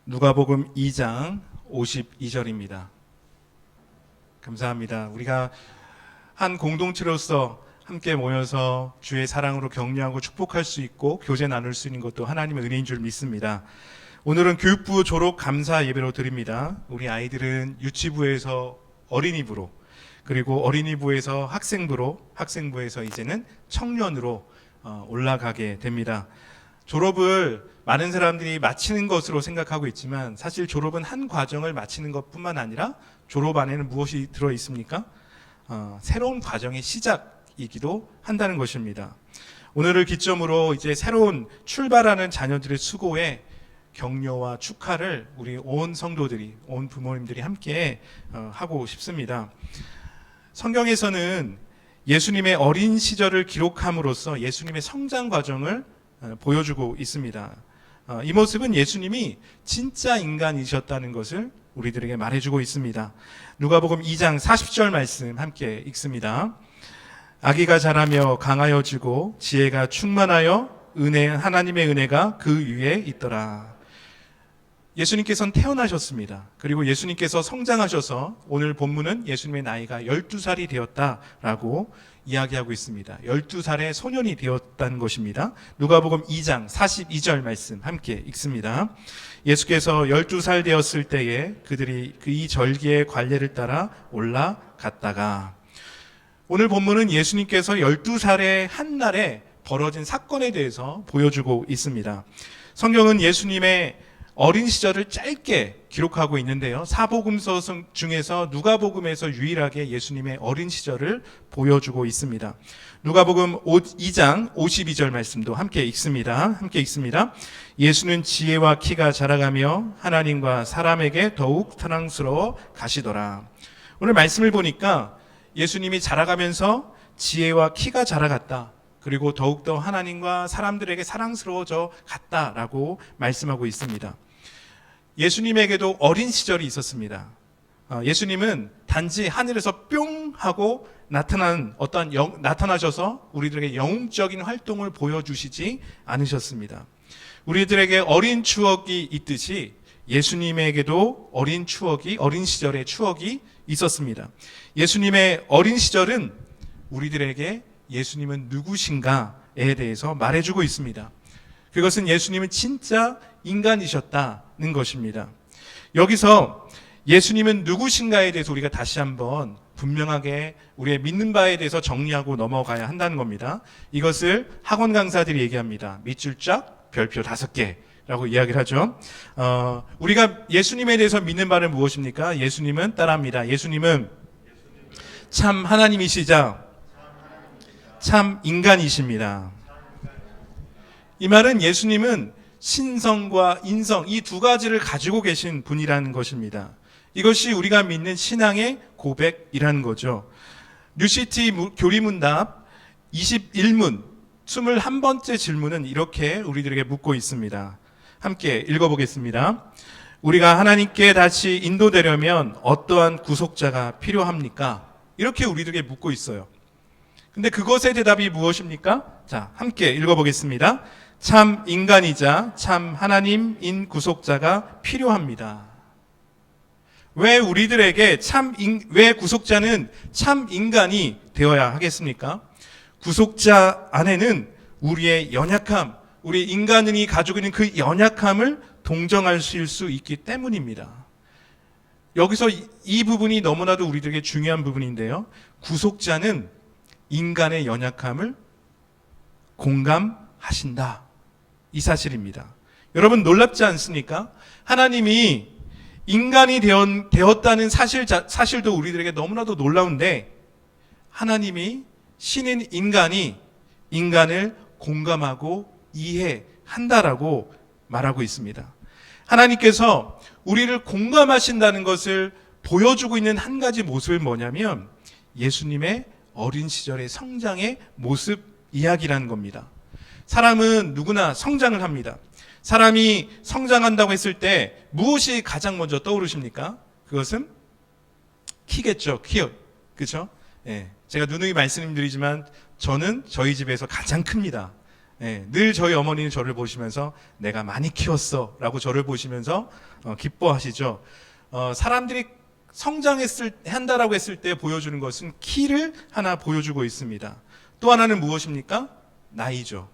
누가복음 2장 52절입니다. 감사합니다. 우리가 한 공동체로서 함께 모여서 주의 사랑으로 격려하고 축복할 수 있고 교제 나눌 수 있는 것도 하나님의 은혜인 줄 믿습니다. 오늘은 교육부 졸업 감사 예배로 드립니다. 우리 아이들은 유치부에서 어린이부로, 그리고 어린이부에서 학생부로, 학생부에서 이제는 청년으로 올라가게 됩니다. 졸업을 많은 사람들이 마치는 것으로 생각하고 있지만 사실 졸업은 한 과정을 마치는 것뿐만 아니라 졸업 안에는 무엇이 들어 있습니까? 새로운 과정의 시작이기도 한다는 것입니다. 오늘을 기점으로 이제 새로운 출발하는 자녀들의 수고에 격려와 축하를 우리 온 성도들이, 온 부모님들이 함께 하고 싶습니다. 성경에서는 예수님의 어린 시절을 기록함으로써 예수님의 성장 과정을 보여주고 있습니다. 이 모습은 예수님이 진짜 인간이셨다는 것을 우리들에게 말해주고 있습니다. 누가복음 2장 40절 말씀 함께 읽습니다. 아기가 자라며 강하여지고 지혜가 충만하여 하나님의 은혜가 그 위에 있더라. 예수님께서는 태어나셨습니다. 그리고 예수님께서 성장하셔서 오늘 본문은 예수님의 나이가 12살이 되었다라고 이야기하고 있습니다. 12살의 소년이 되었다는 것입니다. 누가복음 2장 42절 말씀 함께 읽습니다. 예수께서 12살 되었을 때에 그들이 이 절기의 관례를 따라 올라갔다가, 오늘 본문은 예수님께서 12살의 한날에 벌어진 사건에 대해서 보여주고 있습니다. 성경은 예수님의 어린 시절을 짧게 기록하고 있는데요. 사복음서 중에서 누가복음에서 유일하게 예수님의 어린 시절을 보여주고 있습니다. 누가복음 2장 52절 말씀도 함께 읽습니다. 함께 읽습니다. 예수는 지혜와 키가 자라가며 하나님과 사람에게 더욱 사랑스러워 가시더라. 오늘 말씀을 보니까 예수님이 자라가면서 지혜와 키가 자라갔다. 그리고 더욱더 하나님과 사람들에게 사랑스러워져 갔다라고 말씀하고 있습니다. 예수님에게도 어린 시절이 있었습니다. 예수님은 단지 하늘에서 뿅 하고 나타나셔서 우리들에게 영웅적인 활동을 보여주시지 않으셨습니다. 우리들에게 어린 추억이 있듯이 예수님에게도 어린 시절의 추억이 있었습니다. 예수님의 어린 시절은 우리들에게 예수님은 누구신가에 대해서 말해주고 있습니다. 그것은 예수님은 진짜 인간이셨다는 것입니다. 여기서 예수님은 누구신가에 대해서 우리가 다시 한번 분명하게 우리의 믿는 바에 대해서 정리하고 넘어가야 한다는 겁니다. 이것을 학원 강사들이 얘기합니다. 밑줄 쫙, 별표 5개라고 이야기를 하죠. 우리가 예수님에 대해서 믿는 바는 무엇입니까? 예수님은 따라합니다. 예수님은 참 하나님이시자 참 인간이십니다. 이 말은 예수님은 신성과 인성, 이 두 가지를 가지고 계신 분이라는 것입니다. 이것이 우리가 믿는 신앙의 고백이라는 거죠. 뉴시티 교리문답 21문 21번째 질문은 이렇게 우리들에게 묻고 있습니다. 함께 읽어보겠습니다. 우리가 하나님께 다시 인도되려면 어떠한 구속자가 필요합니까? 이렇게 우리들에게 묻고 있어요. 근데 그것의 대답이 무엇입니까? 자, 함께 읽어보겠습니다. 참 인간이자 참 하나님인 구속자가 필요합니다. 왜 우리들에게 왜 구속자는 참 인간이 되어야 하겠습니까? 구속자 안에는 우리의 연약함, 우리 인간이 가지고 있는 그 연약함을 동정할 수 있기 때문입니다. 여기서 이 부분이 너무나도 우리들에게 중요한 부분인데요. 구속자는 인간의 연약함을 공감하신다. 이 사실입니다. 여러분 놀랍지 않습니까? 하나님이 인간이 되었다는 사실도 우리들에게 너무나도 놀라운데, 하나님이 신인 인간을 공감하고 이해한다라고 말하고 있습니다. 하나님께서 우리를 공감하신다는 것을 보여주고 있는 한 가지 모습은 뭐냐면 예수님의 어린 시절의 성장의 모습 이야기라는 겁니다. 사람은 누구나 성장을 합니다. 사람이 성장한다고 했을 때 무엇이 가장 먼저 떠오르십니까? 그것은 키겠죠. 키요. 그렇죠? 예. 제가 누누이 말씀드리지만 저는 저희 집에서 가장 큽니다. 늘 저희 어머니는 저를 보시면서 내가 많이 키웠어 라고 저를 보시면서 기뻐하시죠. 사람들이 한다라고 했을 때 보여주는 것은 키를 하나 보여주고 있습니다. 또 하나는 무엇입니까? 나이죠.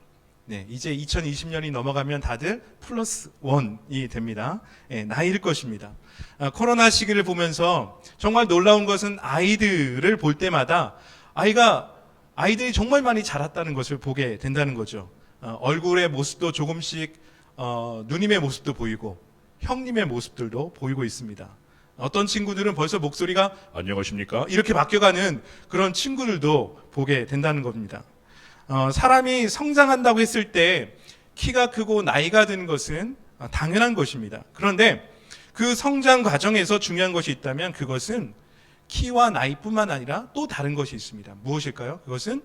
이제 2020년이 넘어가면 다들 플러스 1이 됩니다. 나이일 것입니다. 코로나 시기를 보면서 정말 놀라운 것은 아이들을 볼 때마다 아이들이 정말 많이 자랐다는 것을 보게 된다는 거죠. 얼굴의 모습도 조금씩 누님의 모습도 보이고 형님의 모습들도 보이고 있습니다. 어떤 친구들은 벌써 목소리가 안녕하십니까? 이렇게 바뀌어가는 그런 친구들도 보게 된다는 겁니다. 사람이 성장한다고 했을 때 키가 크고 나이가 드는 것은 당연한 것입니다. 그런데 그 성장 과정에서 중요한 것이 있다면 그것은 키와 나이뿐만 아니라 또 다른 것이 있습니다. 무엇일까요? 그것은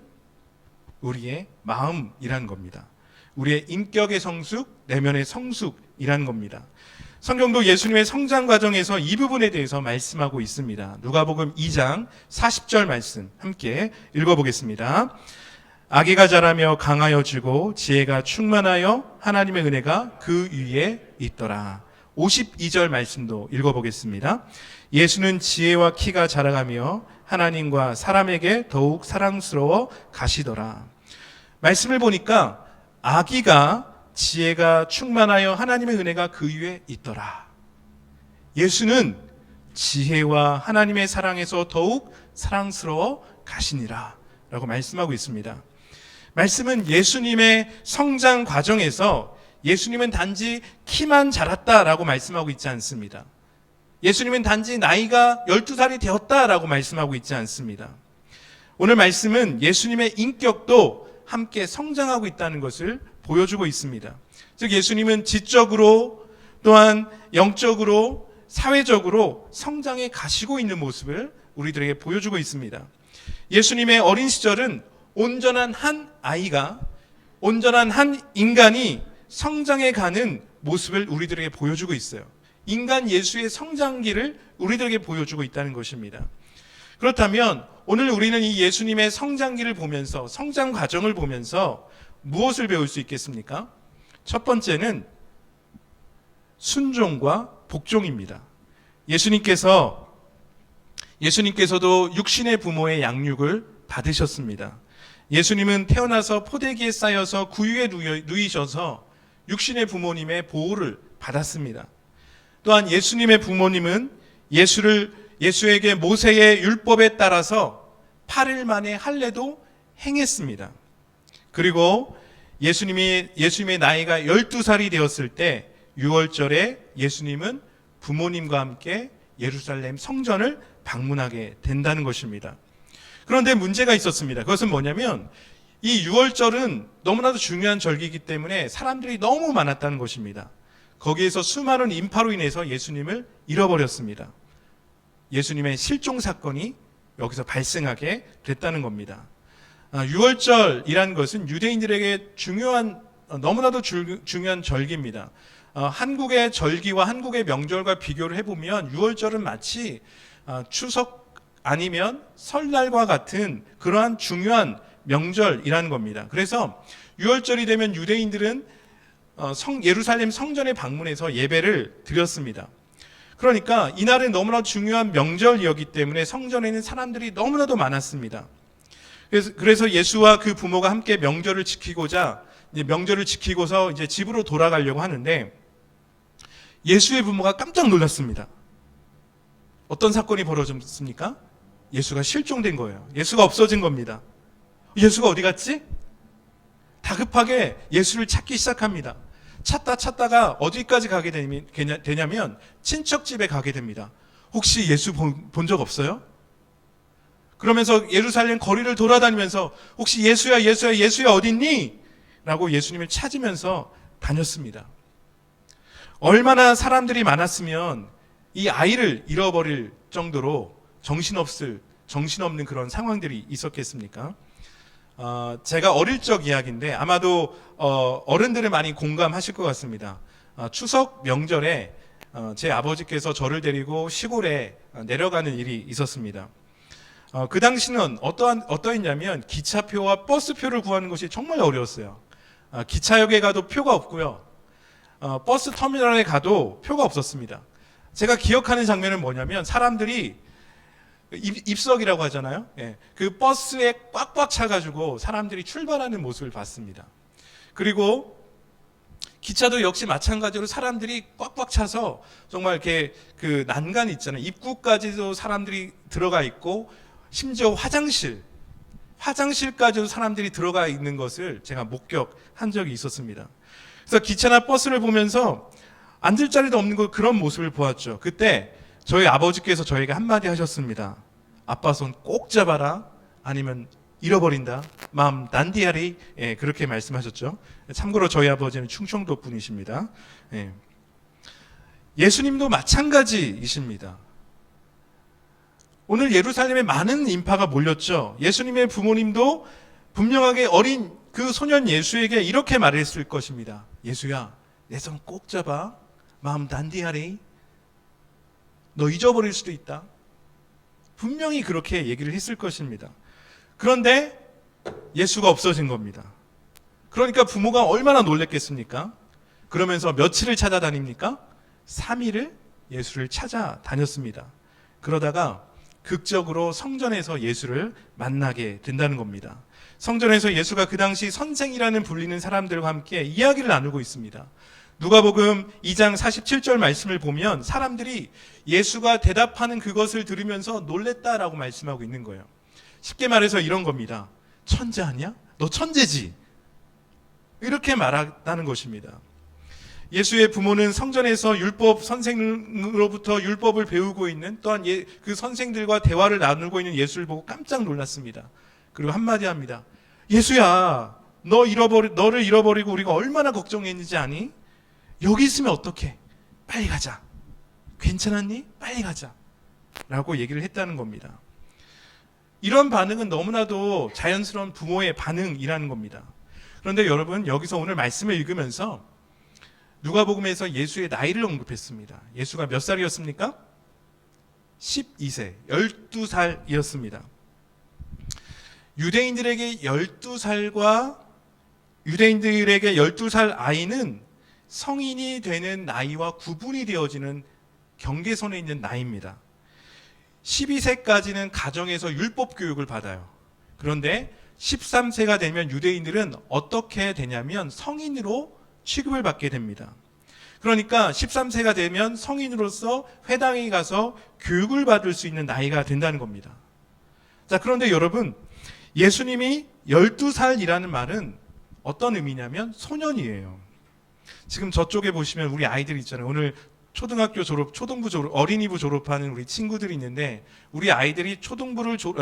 우리의 마음이라는 겁니다. 우리의 인격의 성숙, 내면의 성숙이라는 겁니다. 성경도 예수님의 성장 과정에서 이 부분에 대해서 말씀하고 있습니다. 누가복음 2장 40절 말씀 함께 읽어보겠습니다. 아기가 자라며 강하여지고 지혜가 충만하여 하나님의 은혜가 그 위에 있더라. 52절 말씀도 읽어보겠습니다. 예수는 지혜와 키가 자라가며 하나님과 사람에게 더욱 사랑스러워 가시더라. 말씀을 보니까 아기가 지혜가 충만하여 하나님의 은혜가 그 위에 있더라. 예수는 지혜와 하나님의 사랑에서 더욱 사랑스러워 가시니라 라고 말씀하고 있습니다. 말씀은 예수님의 성장 과정에서 예수님은 단지 키만 자랐다라고 말씀하고 있지 않습니다. 예수님은 단지 나이가 12살이 되었다라고 말씀하고 있지 않습니다. 오늘 말씀은 예수님의 인격도 함께 성장하고 있다는 것을 보여주고 있습니다. 즉 예수님은 지적으로 또한 영적으로 사회적으로 성장해 가시고 있는 모습을 우리들에게 보여주고 있습니다. 예수님의 어린 시절은 온전한 한 아이가, 온전한 한 인간이 성장해 가는 모습을 우리들에게 보여주고 있어요. 인간 예수의 성장기를 우리들에게 보여주고 있다는 것입니다. 그렇다면 오늘 우리는 이 예수님의 성장기를 보면서, 성장 과정을 보면서 무엇을 배울 수 있겠습니까? 첫 번째는 순종과 복종입니다. 예수님께서도 육신의 부모의 양육을 받으셨습니다. 예수님은 태어나서 포대기에 쌓여서 구유에 누이셔서 육신의 부모님의 보호를 받았습니다. 또한 예수님의 부모님은 예수에게 모세의 율법에 따라서 8일 만에 할례도 행했습니다. 그리고 예수님의 나이가 12살이 되었을 때 6월절에 예수님은 부모님과 함께 예루살렘 성전을 방문하게 된다는 것입니다. 그런데 문제가 있었습니다. 그것은 뭐냐면 이 6월절은 너무나도 중요한 절기이기 때문에 사람들이 너무 많았다는 것입니다. 거기에서 수많은 인파로 인해서 예수님을 잃어버렸습니다. 예수님의 실종 사건이 여기서 발생하게 됐다는 겁니다. 6월절이라는 것은 유대인들에게 너무나도 중요한 절기입니다. 한국의 절기와 한국의 명절과 비교를 해보면 6월절은 마치 추석 아니면 설날과 같은 그러한 중요한 명절이라는 겁니다. 그래서 6월절이 되면 유대인들은 예루살렘 성전에 방문해서 예배를 드렸습니다. 그러니까 이날은 너무나 중요한 명절이었기 때문에 성전에는 사람들이 너무나도 많았습니다. 그래서 예수와 그 부모가 함께 명절을 지키고서 이제 집으로 돌아가려고 하는데 예수의 부모가 깜짝 놀랐습니다. 어떤 사건이 벌어졌습니까? 예수가 실종된 거예요. 예수가 없어진 겁니다. 예수가 어디 갔지? 다급하게 예수를 찾기 시작합니다. 찾다가 어디까지 가게 되냐면 친척집에 가게 됩니다. 혹시 예수 본 적 없어요? 그러면서 예루살렘 거리를 돌아다니면서 혹시 예수야 어딨니? 라고 예수님을 찾으면서 다녔습니다. 얼마나 사람들이 많았으면 이 아이를 잃어버릴 정도로 정신없는 그런 상황들이 있었겠습니까? 제가 어릴 적 이야기인데 아마도 어른들은 많이 공감하실 것 같습니다. 추석 명절에 제 아버지께서 저를 데리고 시골에 내려가는 일이 있었습니다. 그 당시는 어떠했냐면 기차표와 버스표를 구하는 것이 정말 어려웠어요. 기차역에 가도 표가 없고요. 버스 터미널에 가도 표가 없었습니다. 제가 기억하는 장면은 뭐냐면 사람들이 입석이라고 하잖아요. 예, 그 버스에 꽉꽉 차가지고 사람들이 출발하는 모습을 봤습니다. 그리고 기차도 역시 마찬가지로 사람들이 꽉꽉 차서 정말 이렇게 그 난간 있잖아요. 입구까지도 사람들이 들어가 있고 심지어 화장실까지도 사람들이 들어가 있는 것을 제가 목격한 적이 있었습니다. 그래서 기차나 버스를 보면서 앉을 자리도 없는 그런 모습을 보았죠. 그때 저희 아버지께서 저에게 한마디 하셨습니다. 아빠 손 꼭 잡아라. 아니면 잃어버린다. 마음 단디아리. 예, 그렇게 말씀하셨죠. 참고로 저희 아버지는 충청도 분이십니다. 예. 예수님도 마찬가지이십니다. 오늘 예루살렘에 많은 인파가 몰렸죠. 예수님의 부모님도 분명하게 어린 그 소년 예수에게 이렇게 말했을 것입니다. 예수야, 내 손 꼭 잡아. 마음 단디하리. 너 잊어버릴 수도 있다. 분명히 그렇게 얘기를 했을 것입니다. 그런데 예수가 없어진 겁니다. 그러니까 부모가 얼마나 놀랬겠습니까? 그러면서 며칠을 찾아다닙니까? 3일을 예수를 찾아다녔습니다. 그러다가 극적으로 성전에서 예수를 만나게 된다는 겁니다. 성전에서 예수가 그 당시 선생이라는 불리는 사람들과 함께 이야기를 나누고 있습니다. 누가복음 2장 47절 말씀을 보면 사람들이 예수가 대답하는 그것을 들으면서 놀랬다라고 말씀하고 있는 거예요. 쉽게 말해서 이런 겁니다. 천재 아니야? 너 천재지? 이렇게 말한다는 것입니다. 예수의 부모는 성전에서 율법 선생으로부터 율법을 배우고 있는 또한 그 선생들과 대화를 나누고 있는 예수를 보고 깜짝 놀랐습니다. 그리고 한마디 합니다. 예수야, 너를 잃어버리고 우리가 얼마나 걱정했는지 아니? 여기 있으면 어떡해? 빨리 가자. 괜찮았니? 빨리 가자. 라고 얘기를 했다는 겁니다. 이런 반응은 너무나도 자연스러운 부모의 반응이라는 겁니다. 그런데 여러분, 여기서 오늘 말씀을 읽으면서 누가복음에서 예수의 나이를 언급했습니다. 예수가 몇 살이었습니까? 12세, 12살이었습니다. 유대인들에게 12살 아이는 성인이 되는 나이와 구분이 되어지는 경계선에 있는 나이입니다. 12세까지는 가정에서 율법 교육을 받아요. 그런데 13세가 되면 유대인들은 어떻게 되냐면 성인으로 취급을 받게 됩니다. 그러니까 13세가 되면 성인으로서 회당에 가서 교육을 받을 수 있는 나이가 된다는 겁니다. 자, 그런데 여러분, 예수님이 12살이라는 말은 어떤 의미냐면 소년이에요. 지금 저쪽에 보시면 우리 아이들 있잖아요. 오늘 초등학교 졸업, 어린이부 졸업하는 우리 친구들이 있는데 우리 아이들이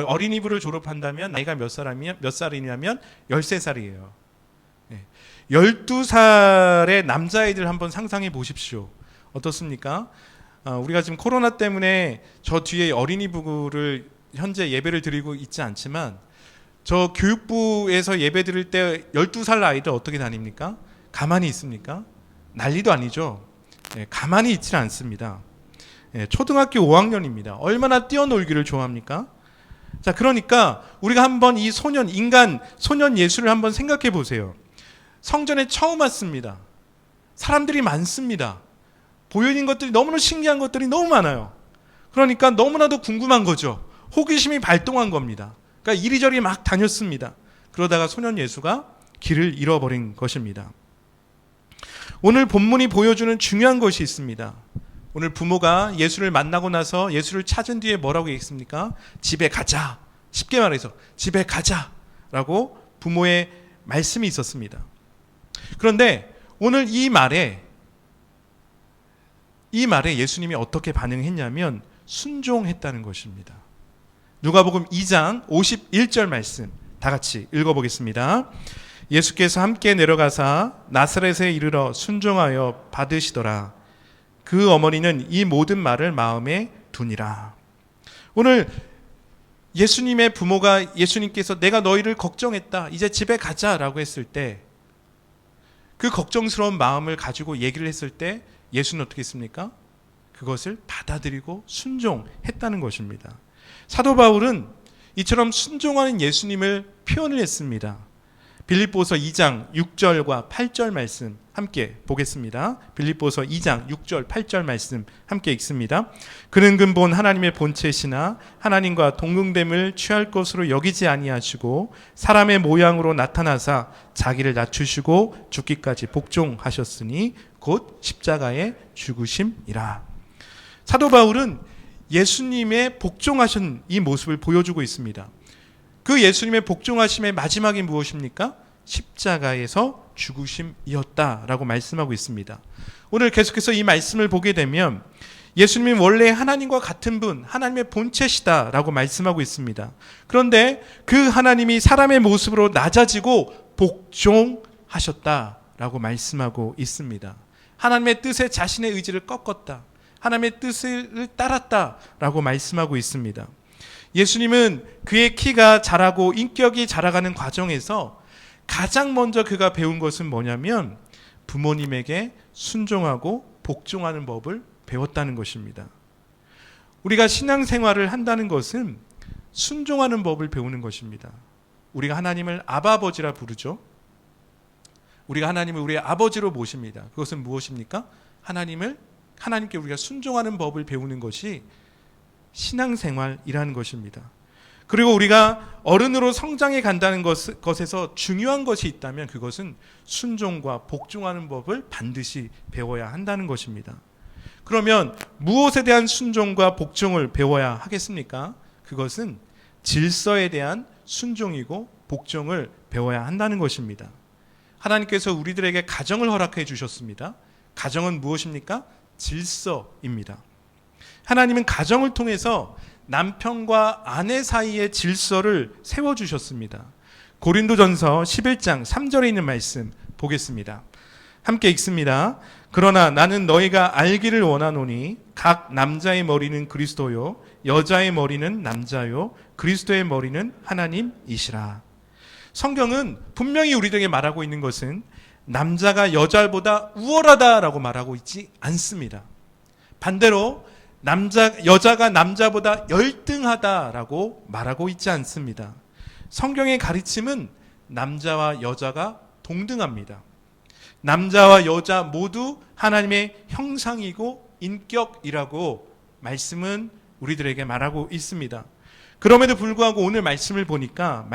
어린이부를 졸업한다면 나이가 몇 살이냐면 13살이에요. 12살의 남자아이들 한번 상상해 보십시오. 어떻습니까? 우리가 지금 코로나 때문에 저 뒤에 어린이부를 현재 예배를 드리고 있지 않지만 저 교육부에서 예배 드릴 때 12살 아이들 어떻게 다닙니까? 가만히 있습니까? 난리도 아니죠. 가만히 있지 않습니다. 초등학교 5학년입니다. 얼마나 뛰어놀기를 좋아합니까? 자, 그러니까 우리가 한번 이 소년 예수를 한번 생각해 보세요. 성전에 처음 왔습니다. 사람들이 많습니다. 보여진 것들이 너무나 신기한 것들이 너무 많아요. 그러니까 너무나도 궁금한 거죠. 호기심이 발동한 겁니다. 그러니까 이리저리 막 다녔습니다. 그러다가 소년 예수가 길을 잃어버린 것입니다. 오늘 본문이 보여주는 중요한 것이 있습니다. 오늘 부모가 예수를 만나고 나서 예수를 찾은 뒤에 뭐라고 얘기했습니까? 집에 가자. 쉽게 말해서 집에 가자라고 부모의 말씀이 있었습니다. 그런데 오늘 이 말에 예수님이 어떻게 반응했냐면 순종했다는 것입니다. 누가복음 2장 51절 말씀 다 같이 읽어보겠습니다. 예수께서 함께 내려가사 나사렛에 이르러 순종하여 받으시더라. 그 어머니는 이 모든 말을 마음에 두니라. 오늘 예수님의 부모가 예수님께서 내가 너희를 걱정했다. 이제 집에 가자라고 했을 때 그 걱정스러운 마음을 가지고 얘기를 했을 때 예수는 어떻게 했습니까? 그것을 받아들이고 순종했다는 것입니다. 사도 바울은 이처럼 순종하는 예수님을 표현을 했습니다. 빌립보서 2장 6절과 8절 말씀 함께 보겠습니다. 빌립보서 2장 6절 8절 말씀 함께 읽습니다. 그는 근본 하나님의 본체시나 하나님과 동등됨을 취할 것으로 여기지 아니하시고 사람의 모양으로 나타나사 자기를 낮추시고 죽기까지 복종하셨으니 곧 십자가에 죽으심이라. 사도 바울은 예수님의 복종하신 이 모습을 보여주고 있습니다. 그 예수님의 복종하심의 마지막이 무엇입니까? 십자가에서 죽으심이었다라고 말씀하고 있습니다. 오늘 계속해서 이 말씀을 보게 되면 예수님이 원래 하나님과 같은 분, 하나님의 본체시다라고 말씀하고 있습니다. 그런데 그 하나님이 사람의 모습으로 낮아지고 복종하셨다라고 말씀하고 있습니다. 하나님의 뜻에 자신의 의지를 꺾었다. 하나님의 뜻을 따랐다라고 말씀하고 있습니다. 예수님은 그의 키가 자라고 인격이 자라가는 과정에서 가장 먼저 그가 배운 것은 뭐냐면 부모님에게 순종하고 복종하는 법을 배웠다는 것입니다. 우리가 신앙생활을 한다는 것은 순종하는 법을 배우는 것입니다. 우리가 하나님을 아버지라 부르죠. 우리가 하나님을 우리의 아버지로 모십니다. 그것은 무엇입니까? 하나님께 우리가 순종하는 법을 배우는 것이 신앙생활이라는 것입니다. 그리고 우리가 어른으로 성장해 간다는 것에서 중요한 것이 있다면 그것은 순종과 복종하는 법을 반드시 배워야 한다는 것입니다. 그러면 무엇에 대한 순종과 복종을 배워야 하겠습니까? 그것은 질서에 대한 순종이고 복종을 배워야 한다는 것입니다. 하나님께서 우리들에게 가정을 허락해 주셨습니다. 가정은 무엇입니까? 질서입니다. 하나님은 가정을 통해서 남편과 아내 사이의 질서를 세워주셨습니다. 고린도전서 11장 3절에 있는 말씀 보겠습니다. 함께 읽습니다. 그러나 나는 너희가 알기를 원하노니 각 남자의 머리는 그리스도요 여자의 머리는 남자요 그리스도의 머리는 하나님이시라. 성경은 분명히 우리들에게 말하고 있는 것은 남자가 여자보다 우월하다라고 말하고 있지 않습니다. 반대로 여자가 남자보다 열등하다라고 말하고 있지 않습니다. 성경의 가르침은 남자와 여자가 동등합니다. 남자와 여자 모두 하나님의 형상이고 인격이라고 말씀은 우리들에게 말하고 있습니다. 그럼에도 불구하고 오늘 말씀을 보니까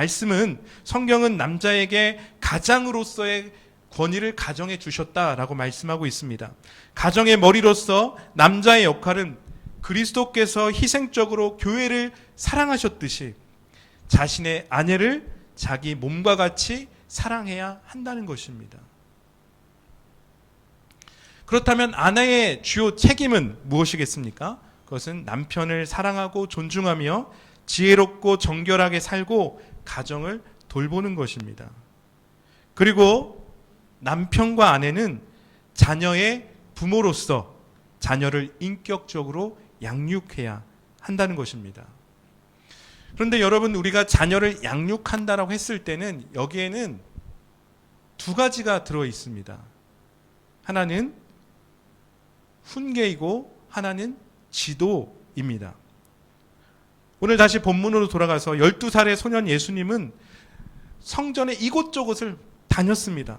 성경은 남자에게 가장으로서의 권위를 가정에 주셨다라고 말씀하고 있습니다. 가정의 머리로서 남자의 역할은 그리스도께서 희생적으로 교회를 사랑하셨듯이 자신의 아내를 자기 몸과 같이 사랑해야 한다는 것입니다. 그렇다면 아내의 주요 책임은 무엇이겠습니까? 그것은 남편을 사랑하고 존중하며 지혜롭고 정결하게 살고 가정을 돌보는 것입니다. 그리고 남편과 아내는 자녀의 부모로서 자녀를 인격적으로 양육해야 한다는 것입니다. 그런데 여러분, 우리가 자녀를 양육한다라고 했을 때는 여기에는 두 가지가 들어 있습니다. 하나는 훈계이고 하나는 지도입니다. 오늘 다시 본문으로 돌아가서 12살의 소년 예수님은 성전의 이곳저곳을 다녔습니다.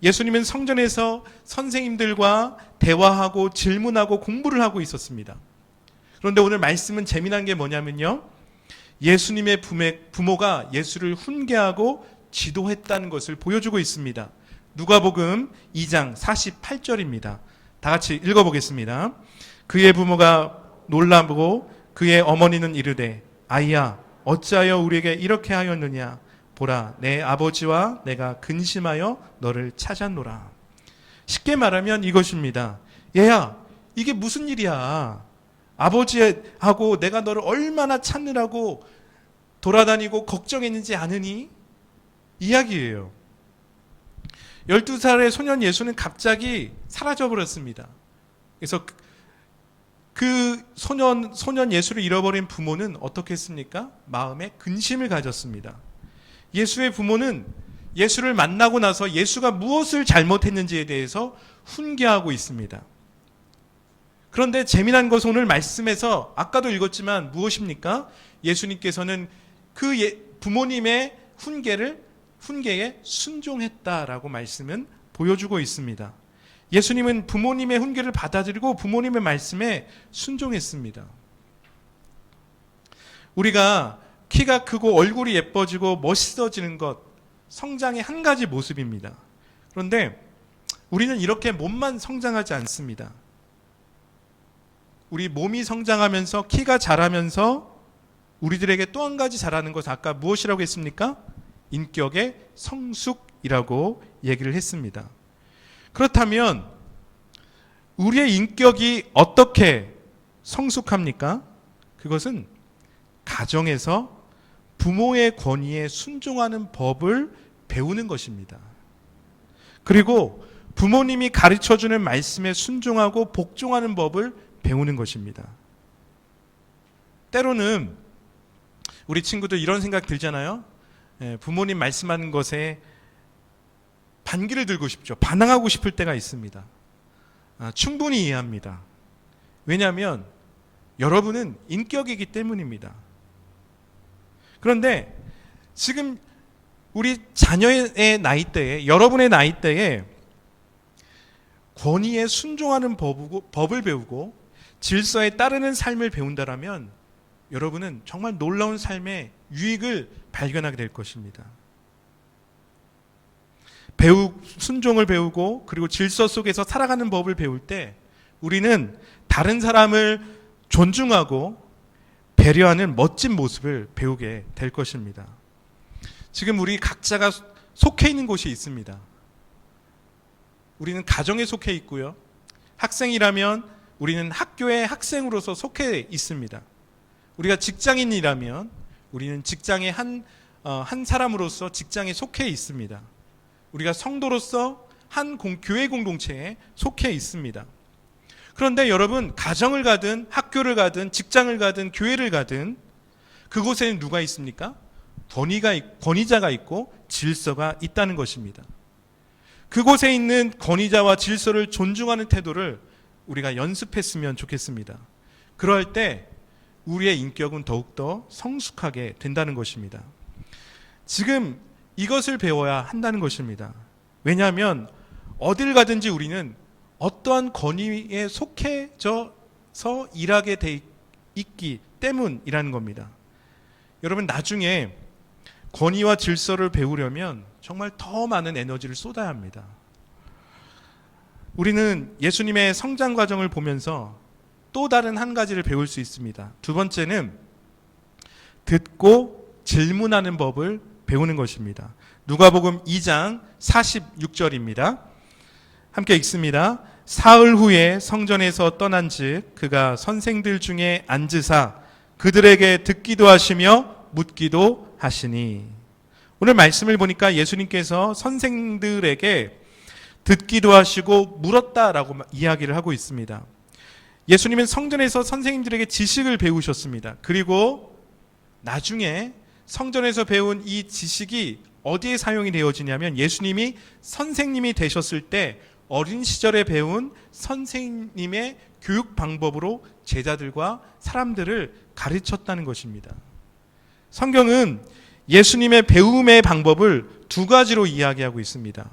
예수님은 성전에서 선생님들과 대화하고 질문하고 공부를 하고 있었습니다. 그런데 오늘 말씀은 재미난 게 뭐냐면요, 예수님의 부모가 예수를 훈계하고 지도했다는 것을 보여주고 있습니다. 누가복음 2장 48절입니다. 다 같이 읽어보겠습니다. 그의 부모가 놀라보고 그의 어머니는 이르되 아이야 어찌하여 우리에게 이렇게 하였느냐, 보라 내 아버지와 내가 근심하여 너를 찾았노라. 쉽게 말하면 이것입니다. 얘야, 이게 무슨 일이야? 아버지하고 내가 너를 얼마나 찾느라고 돌아다니고 걱정했는지 아느니? 이야기예요. 12살의 소년 예수는 갑자기 사라져버렸습니다. 그래서 그 소년 예수를 잃어버린 부모는 어떻게 했습니까? 마음에 근심을 가졌습니다. 예수의 부모는 예수를 만나고 나서 예수가 무엇을 잘못했는지에 대해서 훈계하고 있습니다. 그런데 재미난 것은 오늘 말씀에서 아까도 읽었지만 무엇입니까? 예수님께서는 그 부모님의 훈계를 훈계에 순종했다라고 말씀은 보여주고 있습니다. 예수님은 부모님의 훈계를 받아들이고 부모님의 말씀에 순종했습니다. 우리가 키가 크고 얼굴이 예뻐지고 멋있어지는 것, 성장의 한 가지 모습입니다. 그런데 우리는 이렇게 몸만 성장하지 않습니다. 우리 몸이 성장하면서 키가 자라면서 우리들에게 또 한 가지 자라는 것, 아까 무엇이라고 했습니까? 인격의 성숙이라고 얘기를 했습니다. 그렇다면 우리의 인격이 어떻게 성숙합니까? 그것은 가정에서 부모의 권위에 순종하는 법을 배우는 것입니다. 그리고 부모님이 가르쳐주는 말씀에 순종하고 복종하는 법을 배우는 것입니다. 때로는 우리 친구들 이런 생각 들잖아요. 부모님 말씀하는 것에 반기를 들고 싶죠. 반항하고 싶을 때가 있습니다. 충분히 이해합니다. 왜냐하면 여러분은 인격이기 때문입니다. 그런데 지금 우리 자녀의 나이대에, 여러분의 나이대에 권위에 순종하는 법을 배우고 질서에 따르는 삶을 배운다라면 여러분은 정말 놀라운 삶의 유익을 발견하게 될 것입니다. 순종을 배우고 그리고 질서 속에서 살아가는 법을 배울 때 우리는 다른 사람을 존중하고 배려하는 멋진 모습을 배우게 될 것입니다. 지금 우리 각자가 속해 있는 곳이 있습니다. 우리는 가정에 속해 있고요. 학생이라면 우리는 학교의 학생으로서 속해 있습니다. 우리가 직장인이라면 우리는 직장의 한 사람으로서 직장에 속해 있습니다. 우리가 성도로서 한 교회 공동체에 속해 있습니다. 그런데 여러분, 가정을 가든 학교를 직장을 가든 교회를 가든 그곳에는 누가 있습니까? 권위자가 있고 질서가 있다는 것입니다. 그곳에 있는 권위자와 질서를 존중하는 태도를 우리가 연습했으면 좋겠습니다. 그럴 때 우리의 인격은 더욱더 성숙하게 된다는 것입니다. 지금 이것을 배워야 한다는 것입니다. 왜냐하면 어딜 가든지 우리는 어떠한 권위에 속해져서 일하게 돼 있기 때문이라는 겁니다. 여러분, 나중에 권위와 질서를 배우려면 정말 더 많은 에너지를 쏟아야 합니다. 우리는 예수님의 성장 과정을 보면서 또 다른 한 가지를 배울 수 있습니다. 두 번째는 듣고 질문하는 법을 배우는 것입니다. 누가복음 2장 46절입니다. 함께 읽습니다. 사흘 후에 성전에서 떠난즉 그가 선생들 중에 앉으사 그들에게 듣기도 하시며 묻기도 하시니. 오늘 말씀을 보니까 예수님께서 선생들에게 듣기도 하시고 물었다라고 이야기를 하고 있습니다. 예수님은 성전에서 선생님들에게 지식을 배우셨습니다. 그리고 나중에 성전에서 배운 이 지식이 어디에 사용이 되어지냐면 예수님이 선생님이 되셨을 때 어린 시절에 배운 선생님의 교육 방법으로 제자들과 사람들을 가르쳤다는 것입니다. 성경은 예수님의 배움의 방법을 두 가지로 이야기하고 있습니다.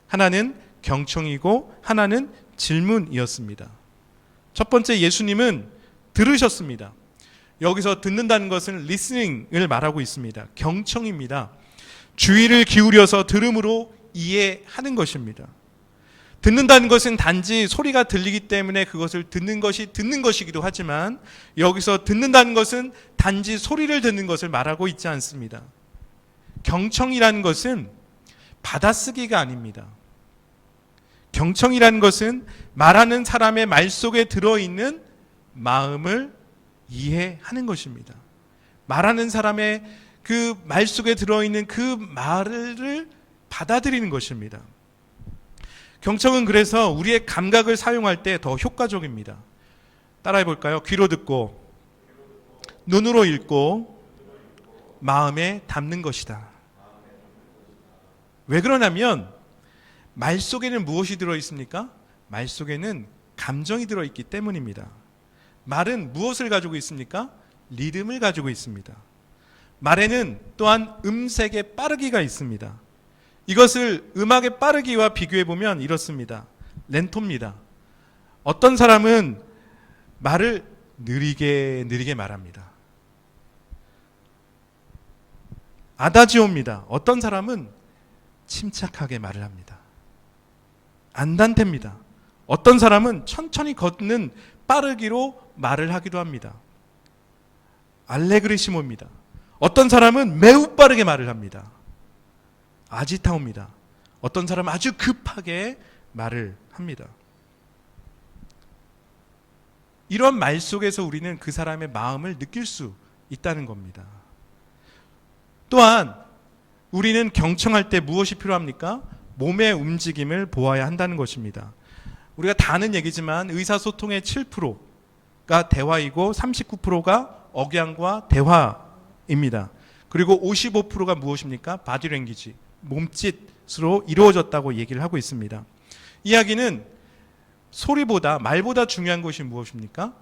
하나는 경청이고 하나는 질문이었습니다. 첫 번째, 예수님은 들으셨습니다. 여기서 듣는다는 것은 listening을 말하고 있습니다. 경청입니다. 주의를 기울여서 들음으로 이해하는 것입니다. 듣는다는 것은 단지 소리가 들리기 때문에 그것을 듣는 것이기도 하지만 여기서 듣는다는 것은 단지 소리를 듣는 것을 말하고 있지 않습니다. 경청이라는 것은 받아쓰기가 아닙니다. 경청이라는 것은 말하는 사람의 말 속에 들어있는 마음을 이해하는 것입니다. 말하는 사람의 그 말 속에 들어있는 그 말을 받아들이는 것입니다. 경청은 그래서 우리의 감각을 사용할 때 더 효과적입니다. 따라해 볼까요? 귀로 듣고 눈으로 읽고 마음에 담는 것이다. 왜 그러냐면 말 속에는 무엇이 들어있습니까? 말 속에는 감정이 들어있기 때문입니다. 말은 무엇을 가지고 있습니까? 리듬을 가지고 있습니다. 말에는 또한 음색의 빠르기가 있습니다. 이것을 음악의 빠르기와 비교해 보면 이렇습니다. 렌토입니다. 어떤 사람은 말을 느리게 말합니다. 아다지오입니다. 어떤 사람은 침착하게 말을 합니다. 안단테입니다. 어떤 사람은 천천히 걷는 빠르기로 말을 하기도 합니다. 알레그리시모입니다. 어떤 사람은 매우 빠르게 말을 합니다. 아지타오입니다. 어떤 사람은 아주 급하게 말을 합니다. 이런 말 속에서 우리는 그 사람의 마음을 느낄 수 있다는 겁니다. 또한 우리는 경청할 때 무엇이 필요합니까? 몸의 움직임을 보아야 한다는 것입니다. 우리가 다 아는 얘기지만 의사소통의 7%가 대화이고 39%가 억양과 대화입니다. 그리고 55%가 무엇입니까? 바디랭귀지, 몸짓으로 이루어졌다고 얘기를 하고 있습니다. 이야기는 소리보다 말보다 중요한 것이 무엇입니까?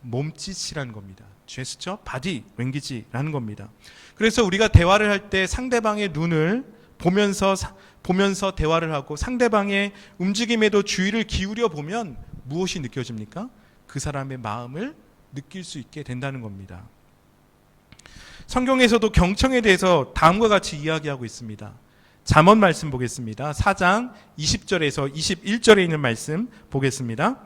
몸짓이라는 겁니다. 제스처, 바디 랭귀지라는 겁니다. 그래서 우리가 대화를 할 때 상대방의 눈을 보면서 대화를 하고 상대방의 움직임에도 주의를 기울여 보면 무엇이 느껴집니까? 그 사람의 마음을 느낄 수 있게 된다는 겁니다. 성경에서도 경청에 대해서 다음과 같이 이야기하고 있습니다. 잠언 말씀 보겠습니다. 4장 20절에서 21절에 있는 말씀 보겠습니다.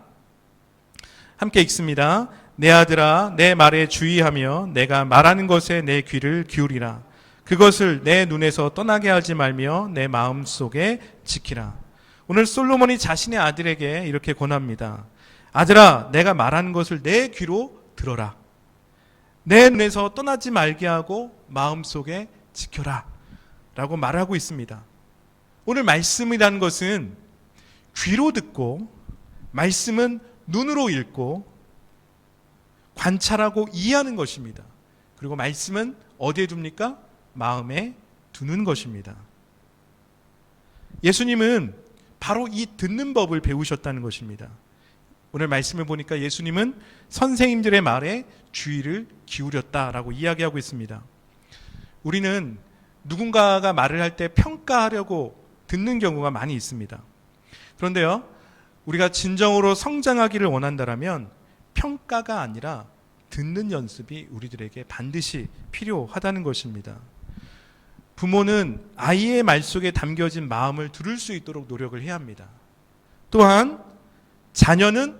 함께 읽습니다. 내 아들아, 내 말에 주의하며 내가 말하는 것에 내 귀를 기울이라. 그것을 내 눈에서 떠나게 하지 말며 내 마음 속에 지키라. 오늘 솔로몬이 자신의 아들에게 이렇게 권합니다. 아들아, 내가 말하는 것을 내 귀로 들어라. 내 눈에서 떠나지 말게 하고 마음 속에 지켜라. 라고 말하고 있습니다. 오늘 말씀이라는 것은 귀로 듣고, 말씀은 눈으로 읽고 관찰하고 이해하는 것입니다. 그리고 말씀은 어디에 둡니까? 마음에 두는 것입니다. 예수님은 바로 이 듣는 법을 배우셨다는 것입니다. 오늘 말씀을 보니까 예수님은 선생님들의 말에 주의를 기울였다라고 이야기하고 있습니다. 우리는 누군가가 말을 할 때 평가하려고 듣는 경우가 많이 있습니다. 그런데요, 우리가 진정으로 성장하기를 원한다면 평가가 아니라 듣는 연습이 우리들에게 반드시 필요하다는 것입니다. 부모는 아이의 말 속에 담겨진 마음을 들을 수 있도록 노력을 해야 합니다. 또한 자녀는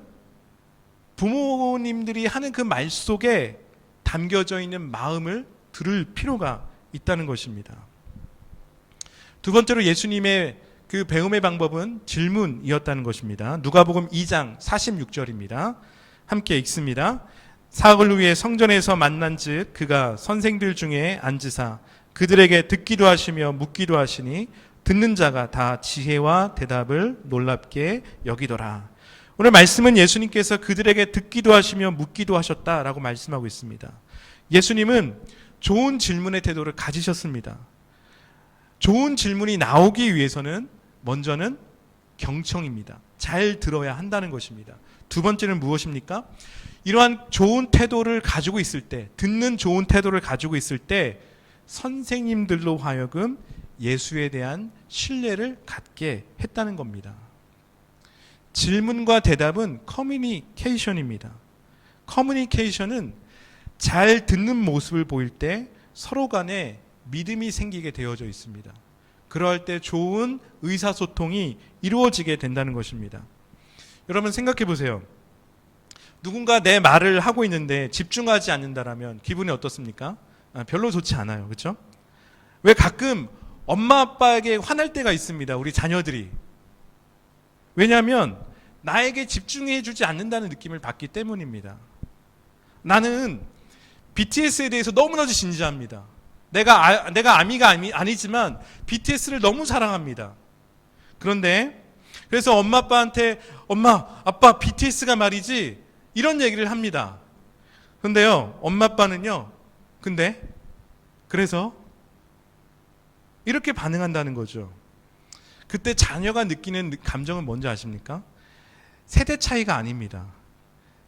부모님들이 하는 그 말 속에 담겨져 있는 마음을 들을 필요가 있다는 것입니다. 두 번째로 예수님의 그 배움의 방법은 질문이었다는 것입니다. 누가복음 2장 46절입니다. 함께 읽습니다. 사흘 후에 성전에서 만난즉 그가 선생들 중에 앉으사 그들에게 듣기도 하시며 묻기도 하시니 듣는 자가 다 지혜와 대답을 놀랍게 여기더라. 오늘 말씀은 예수님께서 그들에게 듣기도 하시며 묻기도 하셨다라고 말씀하고 있습니다. 예수님은 좋은 질문의 태도를 가지셨습니다. 좋은 질문이 나오기 위해서는 먼저는 경청입니다. 잘 들어야 한다는 것입니다. 두 번째는 무엇입니까? 이러한 좋은 태도를 가지고 있을 때, 듣는 좋은 태도를 가지고 있을 때 선생님들로 하여금 예수에 대한 신뢰를 갖게 했다는 겁니다. 질문과 대답은 커뮤니케이션입니다. 커뮤니케이션은 잘 듣는 모습을 보일 때 서로 간에 믿음이 생기게 되어져 있습니다. 그럴 때 좋은 의사소통이 이루어지게 된다는 것입니다. 여러분 생각해 보세요. 누군가 내 말을 하고 있는데 집중하지 않는다라면 기분이 어떻습니까? 별로 좋지 않아요. 그렇죠? 왜 가끔 엄마 아빠에게 화날 때가 있습니다. 우리 자녀들이. 왜냐하면 나에게 집중해 주지 않는다는 느낌을 받기 때문입니다. 나는 BTS에 대해서 너무나도 진지합니다. 내가 아미가 아니지만 BTS를 너무 사랑합니다. 그런데 그래서 엄마 아빠한테 엄마 아빠 BTS가 말이지 이런 얘기를 합니다. 근데요 엄마 아빠는요 근데 그래서 이렇게 반응한다는 거죠. 그때 자녀가 느끼는 감정은 뭔지 아십니까? 세대 차이가 아닙니다.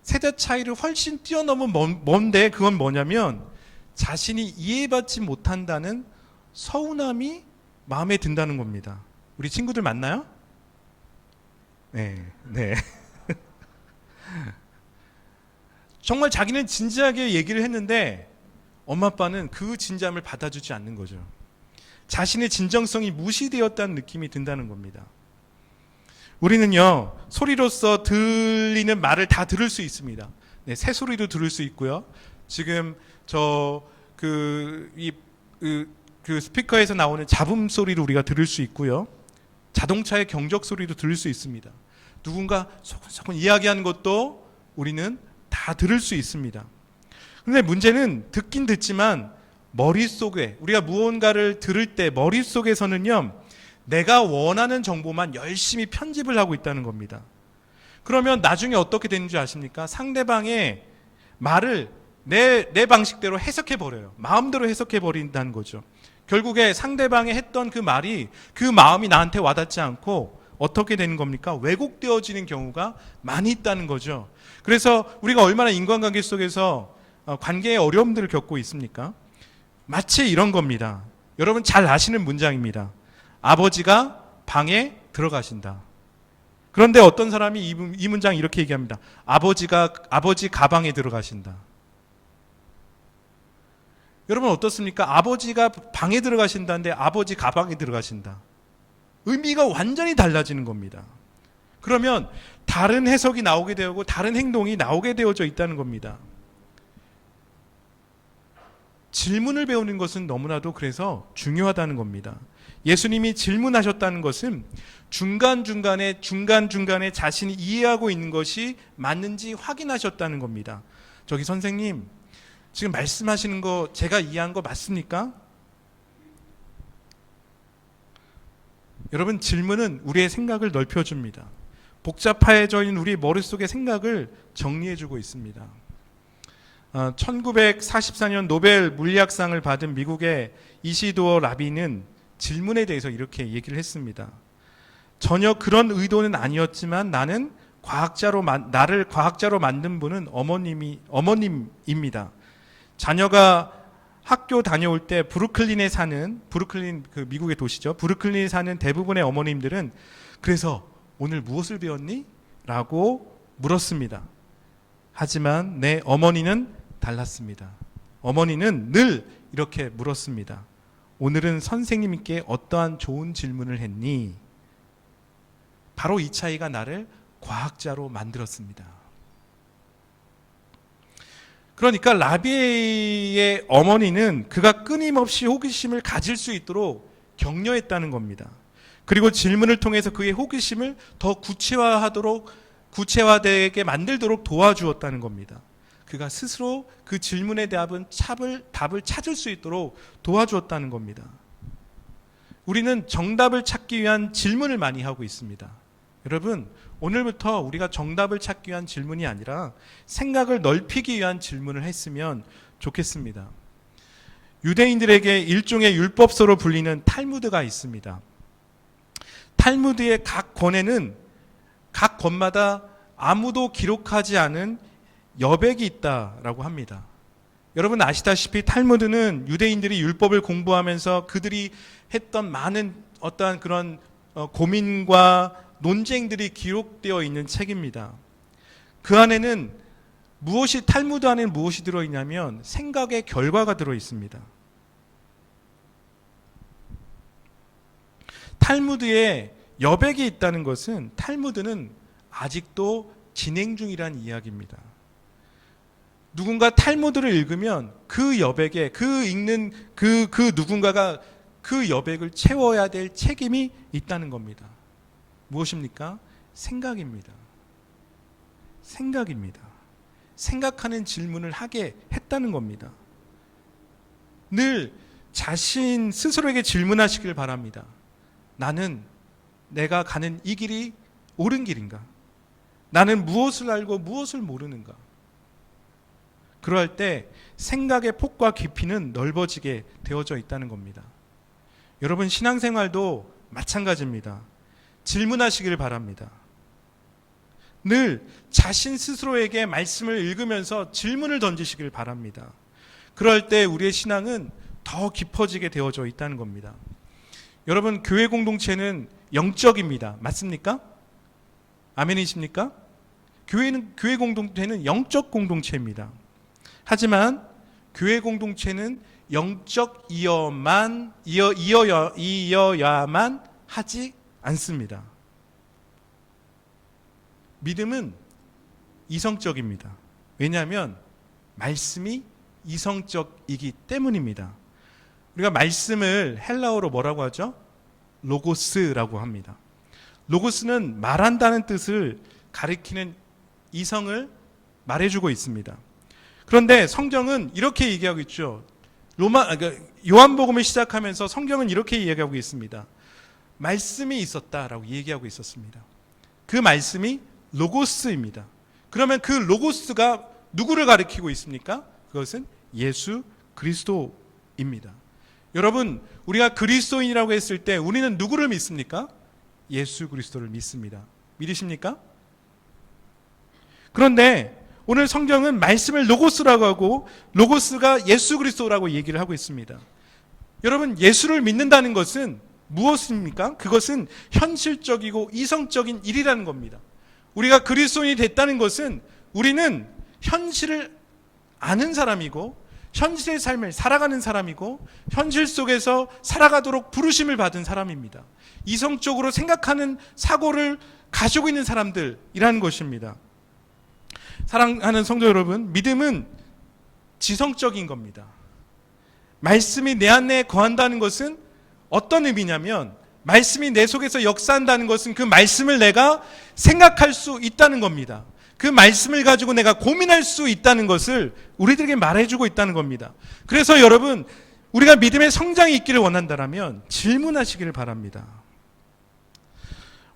세대 차이를 훨씬 뛰어넘은 뭔데 그건 뭐냐면 자신이 이해받지 못한다는 서운함이 마음에 든다는 겁니다. 우리 친구들 맞나요? 네, 네. 정말 자기는 진지하게 얘기를 했는데 엄마 아빠는 그 진지함을 받아주지 않는 거죠. 자신의 진정성이 무시되었다는 느낌이 든다는 겁니다. 우리는요, 소리로서 들리는 말을 다 들을 수 있습니다. 네, 새소리도 들을 수 있고요. 지금 그 스피커에서 나오는 잡음 소리를 우리가 들을 수 있고요. 자동차의 경적 소리도 들을 수 있습니다. 누군가 소곤소곤 이야기하는 것도 우리는 다 들을 수 있습니다. 그런데 문제는 듣긴 듣지만 머릿속에, 우리가 무언가를 들을 때 머릿속에서는요, 내가 원하는 정보만 열심히 편집을 하고 있다는 겁니다. 그러면 나중에 어떻게 되는 줄 아십니까? 상대방의 말을 내 방식대로 해석해 버려요. 마음대로 해석해 버린다는 거죠. 결국에 상대방이 했던 그 말이, 그 마음이 나한테 와닿지 않고 어떻게 되는 겁니까? 왜곡되어지는 경우가 많이 있다는 거죠. 그래서 우리가 얼마나 인간관계 속에서 관계의 어려움들을 겪고 있습니까? 마치 이런 겁니다. 여러분 잘 아시는 문장입니다. 아버지가 방에 들어가신다. 그런데 어떤 사람이 이 문장 이렇게 얘기합니다. 아버지 가방에 들어가신다. 여러분 어떻습니까? 아버지가 방에 들어가신다는데 아버지 가방에 들어가신다. 의미가 완전히 달라지는 겁니다. 그러면 다른 해석이 나오게 되고 다른 행동이 나오게 되어져 있다는 겁니다. 질문을 배우는 것은 너무나도 그래서 중요하다는 겁니다. 예수님이 질문하셨다는 것은 중간중간에 자신이 이해하고 있는 것이 맞는지 확인하셨다는 겁니다. 저기 선생님, 지금 말씀하시는 거 제가 이해한 거 맞습니까? 여러분, 질문은 우리의 생각을 넓혀줍니다. 복잡해져 있는 우리 머릿속의 생각을 정리해주고 있습니다. 1944년 노벨 물리학상을 받은 미국의 이시도어 라비는 질문에 대해서 이렇게 얘기를 했습니다. 전혀 그런 의도는 아니었지만 나를 과학자로 만든 분은 어머님입니다. 자녀가 학교 다녀올 때 브루클린 그 미국의 도시죠. 브루클린에 사는 대부분의 어머님들은 그래서 오늘 무엇을 배웠니? 라고 물었습니다. 하지만 내 어머니는 달랐습니다. 어머니는 늘 이렇게 물었습니다. 오늘은 선생님께 어떠한 좋은 질문을 했니? 바로 이 차이가 나를 과학자로 만들었습니다. 그러니까 라비의 어머니는 그가 끊임없이 호기심을 가질 수 있도록 격려했다는 겁니다. 그리고 질문을 통해서 그의 호기심을 더 구체화되게 만들도록 도와주었다는 겁니다. 그가 스스로 그 질문에 대한 답을 찾을 수 있도록 도와주었다는 겁니다. 우리는 정답을 찾기 위한 질문을 많이 하고 있습니다. 여러분, 오늘부터 우리가 정답을 찾기 위한 질문이 아니라 생각을 넓히기 위한 질문을 했으면 좋겠습니다. 유대인들에게 일종의 율법서로 불리는 탈무드가 있습니다. 탈무드의 각 권에는 각 권마다 아무도 기록하지 않은 여백이 있다라고 합니다. 여러분 아시다시피 탈무드는 유대인들이 율법을 공부하면서 그들이 했던 많은 어떠한 그런 고민과 논쟁들이 기록되어 있는 책입니다. 그 안에는 탈무드 안에는 무엇이 들어있냐면 생각의 결과가 들어있습니다. 탈무드에 여백이 있다는 것은 탈무드는 아직도 진행 중이라는 이야기입니다. 누군가 탈무드를 읽으면 그 여백에 읽는 그 누군가가 그 여백을 채워야 될 책임이 있다는 겁니다. 무엇입니까? 생각입니다. 생각하는 질문을 하게 했다는 겁니다. 늘 자신 스스로에게 질문하시길 바랍니다. 나는 내가 가는 이 길이 옳은 길인가? 나는 무엇을 알고 무엇을 모르는가? 그럴 때 생각의 폭과 깊이는 넓어지게 되어져 있다는 겁니다. 여러분 신앙생활도 마찬가지입니다. 질문하시길 바랍니다. 늘 자신 스스로에게 말씀을 읽으면서 질문을 던지시길 바랍니다. 그럴 때 우리의 신앙은 더 깊어지게 되어져 있다는 겁니다. 여러분, 교회 공동체는 영적입니다. 맞습니까? 아멘이십니까? 교회 공동체는 영적 공동체입니다. 하지만 교회 공동체는 영적이어야만 하지 않습니다. 믿음은 이성적입니다. 왜냐하면 말씀이 이성적이기 때문입니다. 우리가 말씀을 헬라어로 뭐라고 하죠? 로고스라고 합니다. 로고스는 말한다는 뜻을 가리키는 이성을 말해주고 있습니다. 그런데 성경은 이렇게 얘기하고 있죠. 요한복음을 시작하면서 성경은 이렇게 얘기하고 있습니다. 말씀이 있었다라고 얘기하고 있었습니다. 그 말씀이 로고스입니다. 그러면 그 로고스가 누구를 가리키고 있습니까? 그것은 예수 그리스도입니다. 여러분, 우리가 그리스도인이라고 했을 때 우리는 누구를 믿습니까? 예수 그리스도를 믿습니다. 믿으십니까? 그런데 오늘 성경은 말씀을 로고스라고 하고 로고스가 예수 그리스도라고 얘기를 하고 있습니다. 여러분, 예수를 믿는다는 것은 무엇입니까? 그것은 현실적이고 이성적인 일이라는 겁니다. 우리가 그리스도인이 됐다는 것은 우리는 현실을 아는 사람이고 현실의 삶을 살아가는 사람이고 현실 속에서 살아가도록 부르심을 받은 사람입니다. 이성적으로 생각하는 사고를 가지고 있는 사람들이라는 것입니다. 사랑하는 성도 여러분, 믿음은 지성적인 겁니다. 말씀이 내 안에 거한다는 것은 어떤 의미냐면 말씀이 내 속에서 역사한다는 것은 그 말씀을 내가 생각할 수 있다는 겁니다. 그 말씀을 가지고 내가 고민할 수 있다는 것을 우리들에게 말해주고 있다는 겁니다. 그래서 여러분, 우리가 믿음의 성장이 있기를 원한다면 질문하시기를 바랍니다.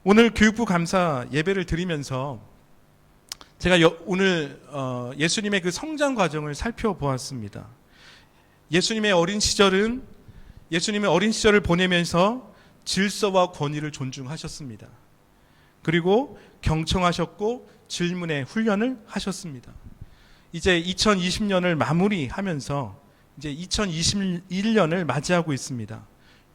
오늘 교육부 감사 예배를 드리면서 제가 오늘 예수님의 그 성장 과정을 살펴보았습니다. 예수님의 어린 시절을 보내면서 질서와 권위를 존중하셨습니다. 그리고 경청하셨고 질문의 훈련을 하셨습니다. 이제 2020년을 마무리하면서 이제 2021년을 맞이하고 있습니다.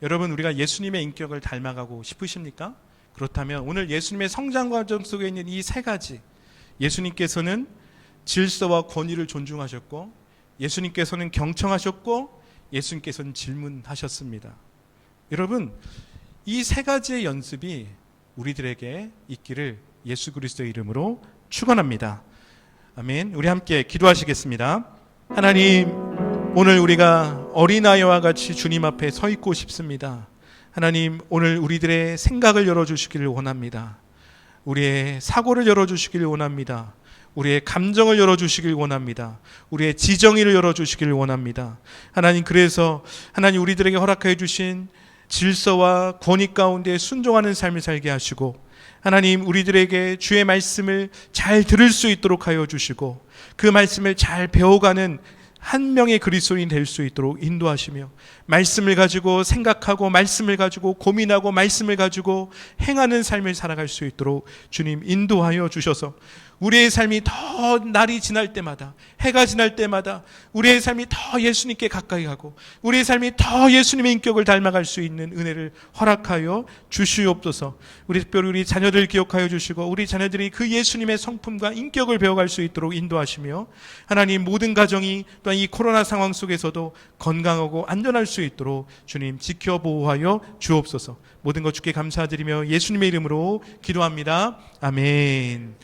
여러분, 우리가 예수님의 인격을 닮아가고 싶으십니까? 그렇다면 오늘 예수님의 성장 과정 속에 있는 이 세 가지, 예수님께서는 질서와 권위를 존중하셨고, 예수님께서는 경청하셨고, 예수님께서는 질문하셨습니다. 여러분, 이 세 가지의 연습이 우리들에게 있기를 예수 그리스도의 이름으로 축원합니다. 아멘. 우리 함께 기도하시겠습니다. 하나님, 오늘 우리가 어린아이와 같이 주님 앞에 서 있고 싶습니다. 하나님, 오늘 우리들의 생각을 열어주시기를 원합니다. 우리의 사고를 열어주시기를 원합니다. 우리의 감정을 열어주시길 원합니다. 우리의 지정의를 열어주시길 원합니다. 하나님, 그래서 하나님 우리들에게 허락해 주신 질서와 권위 가운데 순종하는 삶을 살게 하시고, 하나님 우리들에게 주의 말씀을 잘 들을 수 있도록 하여 주시고, 그 말씀을 잘 배워가는 한 명의 그리스도인이 될 수 있도록 인도하시며, 말씀을 가지고 생각하고 말씀을 가지고 고민하고 말씀을 가지고 행하는 삶을 살아갈 수 있도록 주님 인도하여 주셔서, 우리의 삶이 더 날이 지날 때마다, 해가 지날 때마다 우리의 삶이 더 예수님께 가까이 가고 우리의 삶이 더 예수님의 인격을 닮아갈 수 있는 은혜를 허락하여 주시옵소서. 특별히 우리 자녀들 기억하여 주시고, 우리 자녀들이 그 예수님의 성품과 인격을 배워갈 수 있도록 인도하시며, 하나님 모든 가정이 또한 이 코로나 상황 속에서도 건강하고 안전할 수 있도록 주님 지켜보호하여 주옵소서. 모든 것 주께 감사드리며 예수님의 이름으로 기도합니다. 아멘.